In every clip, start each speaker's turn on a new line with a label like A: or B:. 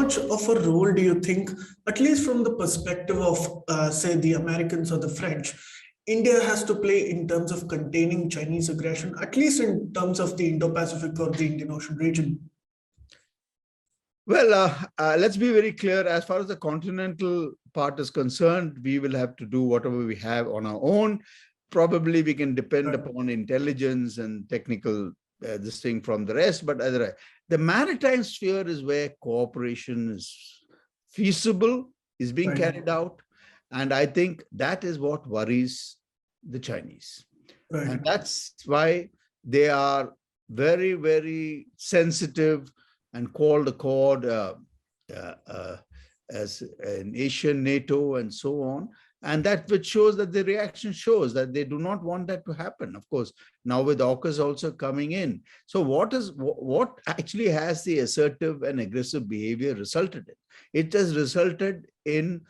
A: much of a role do you think, at least from the perspective of, say, the Americans or the French, India has to play in terms of containing Chinese aggression, at least in terms of the Indo-Pacific or the Indian Ocean region?
B: Well, let's be very clear. As far as the continental part is concerned, we will have to do whatever we have on our own. Probably we can depend upon intelligence and technical this thing from the rest, but the maritime sphere is where cooperation is feasible, is being carried out. And I think that is what worries the Chinese. And that's why they are very, very sensitive and called accord as an Asian NATO and so on. And that which shows that the reaction shows that they do not want that to happen. Of course, now with AUKUS also coming in. So what actually has the assertive and aggressive behavior resulted in? It has resulted in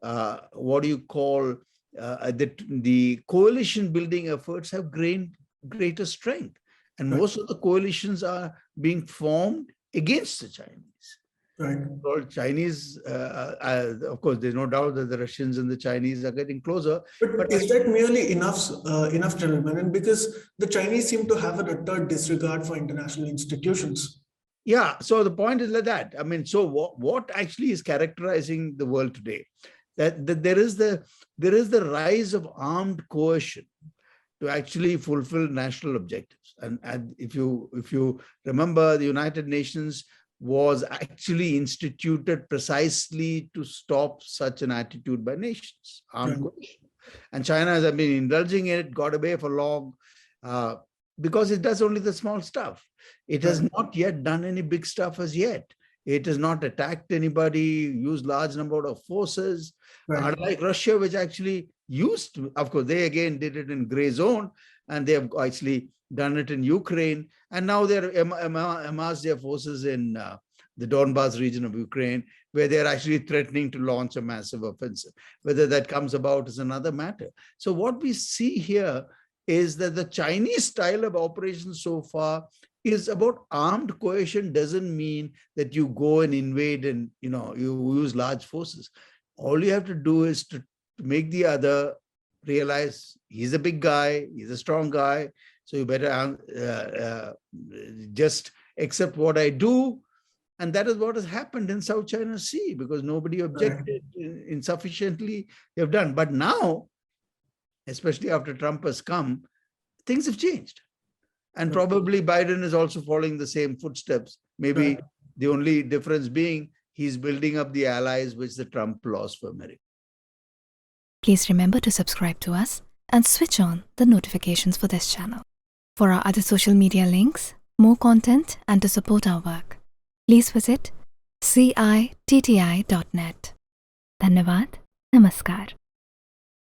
B: what do you call the coalition building efforts have gained greater strength. And most of the coalitions are being formed against the Chinese. So Chinese, of course, there's no doubt that the Russians and the Chinese are getting closer.
A: But is that merely enough, General Menon? Because the Chinese seem to have an utter disregard for international institutions.
B: Yeah, so the point is like that. I mean, so what actually is characterizing the world today? That there is the rise of armed coercion to actually fulfill national objectives. And if you remember, the United Nations was actually instituted precisely to stop such an attitude by nations, armed coercion. And China has been indulging in it, got away for long, because it does only the small stuff. It has not yet done any big stuff as yet. It has not attacked anybody, used large number of forces, unlike Russia, which actually used to, of course, they again did it in gray zone, and they have actually done it in Ukraine. And now they're amassed their forces in the Donbas region of Ukraine, where they're actually threatening to launch a massive offensive. Whether that comes about is another matter. So what we see here is that the Chinese style of operation so far is about armed coercion. Doesn't mean that you go and invade and you use large forces. All you have to do is to make the other realize he's a big guy, he's a strong guy, so you better just accept what I do. And that is what has happened in South China Sea, because nobody objected insufficiently. They've done. But now, especially after Trump has come, things have changed. And probably Biden is also following the same footsteps. Maybe the only difference being he's building up the allies which the Trump lost for America.
C: Please remember to subscribe to us and switch on the notifications for this channel. For our other social media links, more content, and to support our work, please visit citti.net. Dhanyavad. Namaskar.